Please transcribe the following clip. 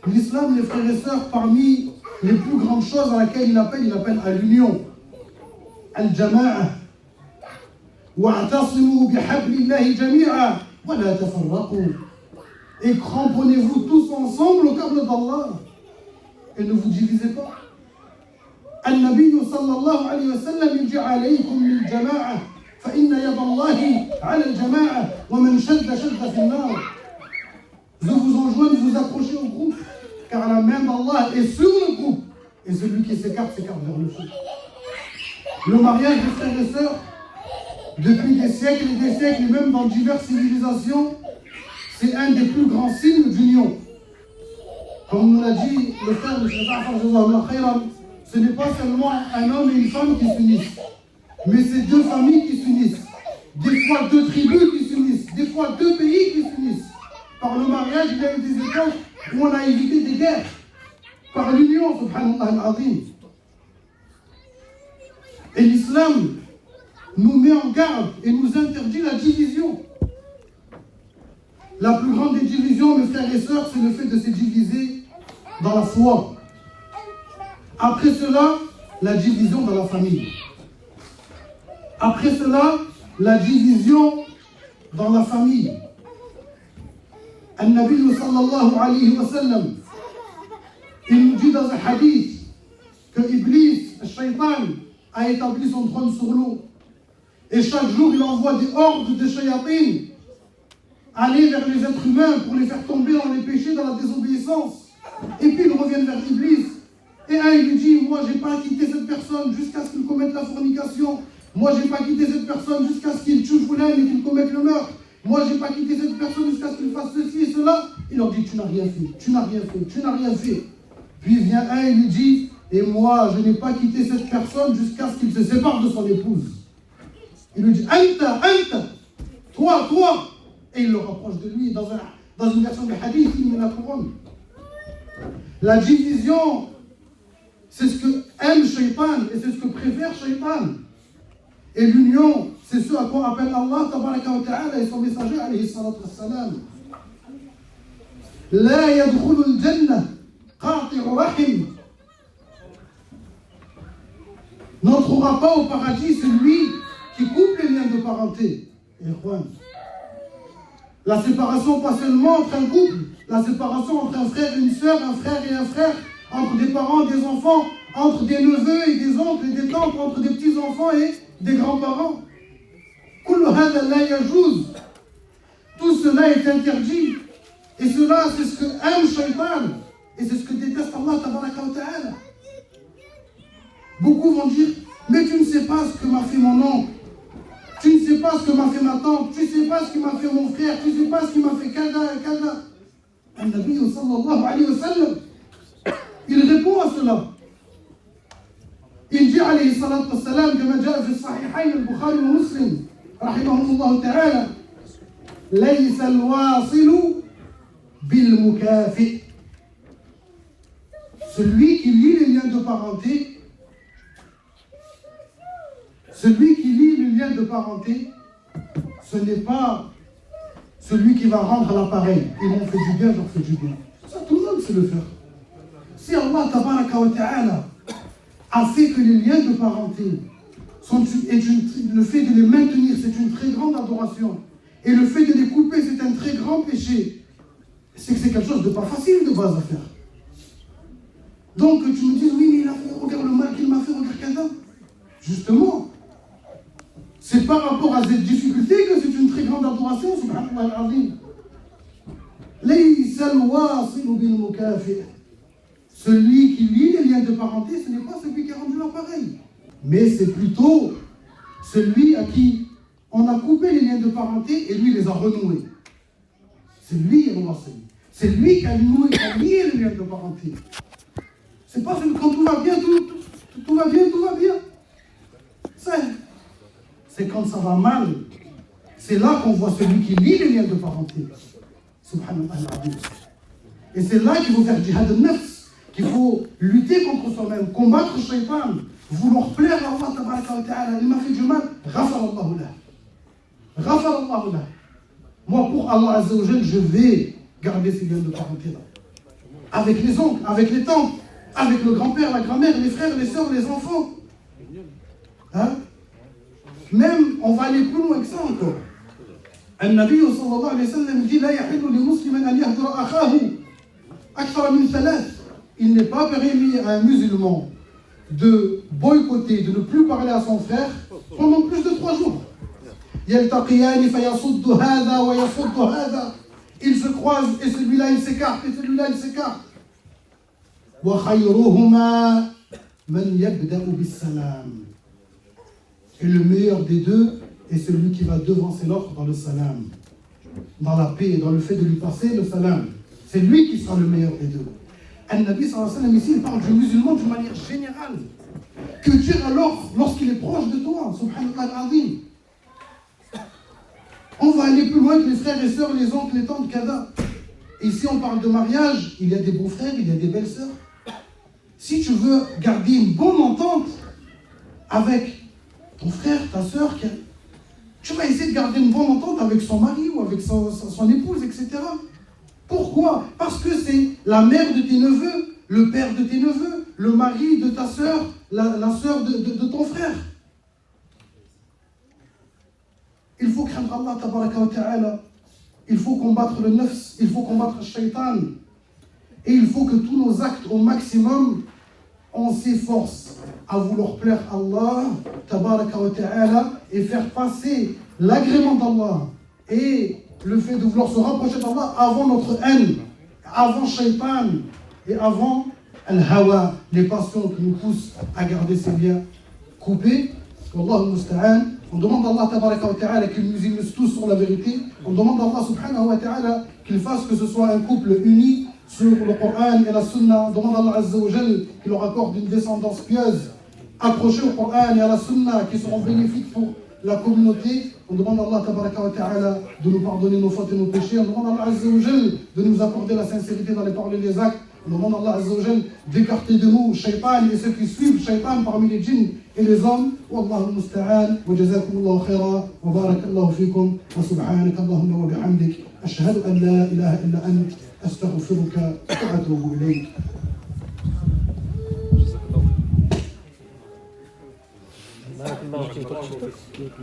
L'islam, les frères et sœurs, parmi les plus grandes choses à laquelle il appelle à l'union. Al-Jama'a. Wa'tasimu bihablillahi jami'a wa la tafarraqu. Et cramponnez-vous tous ensemble au câble d'Allah. Et ne vous divisez pas. Al-Nabi sallallahu alayhi wa sallam il dit alaykum bil jama'a fa inna yad Allahi ala al-jama'a wa man shadda shadda fi an-nar. Je vous enjoins de vous accrocher au groupe, car la main d'Allah est sur le groupe, et celui qui s'écarte vers le feu. Le mariage des frères et sœurs, depuis des siècles et des siècles, et même dans diverses civilisations, c'est un des plus grands signes d'union. Comme nous l'a dit le frère de Khayram, ce n'est pas seulement un homme et une femme qui s'unissent, mais c'est deux familles qui s'unissent, des fois deux tribus qui s'unissent, des fois deux pays qui s'unissent. Par le mariage, il y a eu des époques où on a évité des guerres. Par l'union, subhanallah al-azim. Et l'islam nous met en garde et nous interdit la division. La plus grande des divisions, mes frères et sœurs, c'est le fait de se diviser dans la foi. Après cela, la division dans la famille. Après cela, la division dans la famille. Al-Nabi sallallahu alayhi wa sallam, il nous dit dans un hadith que Iblis, le shaitan, a établi son trône sur l'eau. Et chaque jour, il envoie des hordes de shayatines aller vers les êtres humains pour les faire tomber dans les péchés, dans la désobéissance. Et puis ils reviennent vers Iblis. Et un, il lui dit, moi, j'ai pas quitté cette personne jusqu'à ce qu'il commette la fornication. Moi, j'ai pas quitté cette personne jusqu'à ce qu'il tue Foulan et qu'il commette le meurtre. Moi, j'ai pas quitté cette personne jusqu'à ce qu'il fasse ceci et cela. Il leur dit, tu n'as rien fait, tu n'as rien fait, tu n'as rien fait. Puis vient un et lui dit, et moi, je n'ai pas quitté cette personne jusqu'à ce qu'il se sépare de son épouse. Il lui dit, Anta, toi. Et il le rapproche de lui dans une version de hadith, il met la couronne. La division, c'est ce que aime Shaitan et c'est ce que préfère Shaitan. Et l'union, c'est ce à quoi appelle Allah tabaraka wa ta'ala et son messager alayhi salatu wassalam. La yadkhulu al-jannah qati'u rahim. N'entrera pas au paradis celui qui coupe les liens de parenté. Et la séparation pas seulement entre un couple, la séparation entre un frère et une sœur, un frère et un frère, entre des parents et des enfants, entre des neveux et des oncles et des tantes, entre des petits-enfants et des grands-parents. Tout cela est interdit. Et cela, c'est ce que aime Shaitan. Et c'est ce que déteste Allah tabaraka wa ta'ala. Beaucoup vont dire, mais tu ne sais pas ce que m'a fait mon oncle. Tu ne sais pas ce que m'a fait ma tante. Tu ne sais pas ce que m'a fait mon frère. Tu ne sais pas ce qui m'a fait kada et kada. Al-Nabi sallallahu alayhi wa sallam, il répond à cela. Il dit alayhi salatu wa salam, كما جاء في الصحيحين البخاري ومسلم رحمهم الله تعالى ليس الواصل بالمكافئ. Celui qui lie les liens de parenté, ce n'est pas celui qui va rendre l'appareil. Ils m'ont fait du bien, j'en fais du bien. Ça, tout le monde sait le faire. Si Allah tabaraka wa ta'ala a fait que les liens de parenté le fait de les maintenir, c'est une très grande adoration. Et le fait de les couper, c'est un très grand péché. C'est que c'est quelque chose de pas facile de base à faire. Donc tu me dis, oui, mais il a fait, regarde le mal qu'il m'a fait, regarde quelqu'un. Justement, c'est par rapport à cette difficulté que c'est une très grande adoration, subhanallah al-azim. Laysa al-wasilu bil mukafi'. Celui qui lie les liens de parenté, ce n'est pas celui qui a rendu l'appareil, mais c'est plutôt celui à qui on a coupé les liens de parenté et lui les a renoués. C'est lui al-wasil. C'est lui qui a lié les liens de parenté. C'est pas quand tout va bien, tout va bien. C'est quand ça va mal. C'est là qu'on voit celui qui lie les liens de parenté. Subhanallah. Et c'est là qu'il faut faire jihad al-nafs, qu'il faut lutter contre soi-même, combattre Shaitan, vouloir plaire à Allah tabaraka wa ta'ala. Il m'a fait du mal, ghafarallahu lah. Moi, pour Allah azza wa jal, je vais garder ces liens de parenté là. avec les oncles, avec les tantes, avec le grand-père, la grand-mère, les frères, les sœurs, les enfants. Hein? Même, on va aller plus loin que ça encore. النبي صلى الله عليه وسلم dit لا يحل لمسلم أن يهجر أخاه أكثر من ثلاث. Il n'est pas permis à un musulman de boycotter, de ne plus parler à son frère pendant plus de 3 jours. يلتقيان فيصد هذا ويصد هذا. Ils se croisent et celui-là il s'écarte et celui-là il s'écarte. وخيرهما من يبدأ بالسلام. Et le meilleur des deux est celui qui va devancer l'autre dans le salam, dans la paix, dans le fait de lui passer le salam. C'est lui qui sera le meilleur des deux. Al-Nabi sallallahu alayhi wa sallam ici, il parle du musulman d'une manière générale. Que dire alors lorsqu'il est proche de toi? Subhanallah al-Azim. On va aller plus loin que les frères et sœurs, les oncles, les tantes, kada. Ici on parle de mariage, il y a des beaux frères, il y a des belles sœurs. Si tu veux garder une bonne entente avec ton frère, ta sœur, tu vas essayer de garder une bonne entente avec son mari ou avec son épouse, etc. Pourquoi? Parce que c'est la mère de tes neveux, le père de tes neveux, le mari de ta sœur, la sœur de ton frère. Il faut craindre Allah tabaraka wa ta'ala. Il faut combattre le nafs, il faut combattre le shaitan. Et il faut que tous nos actes au maximum, on s'efforce à vouloir plaire à Allah tabaraka wa ta'ala et faire passer l'agrément d'Allah et le fait de vouloir se rapprocher d'Allah avant notre haine, avant shaitan et avant al-hawa, les passions qui nous poussent à garder ces liens coupés. Wallahu musta'an. On demande à Allah tabaraka wa ta'ala qu'il nous unisse tous sur la vérité. On demande à Allah subhanahu wa ta'ala qu'il fasse que ce soit un couple uni sur le Coran et la Sunna. On demande à Allah azza wa jal qu'il leur accorde une descendance pieuse accrochée au Coran et à la Sunna qui seront bénéfiques pour la communauté. On demande à Allah tabaraka wa ta'ala de nous pardonner nos fautes et nos péchés. On demande à Allah azza wa jal de nous accorder la sincérité dans les paroles et les actes. On demande à Allah azza wa jal d'écarter de nous shaitan et ceux qui suivent shaitan parmi les djinns et les hommes. Wallahu musta'an wa jazakumullahu khaira wa barakallahu fikum wa subhanaka Allahumma wa bihamdik ashhadu an la ilaha illa ant astaghfiruka wa atubu ilayk. بارك الله فيك.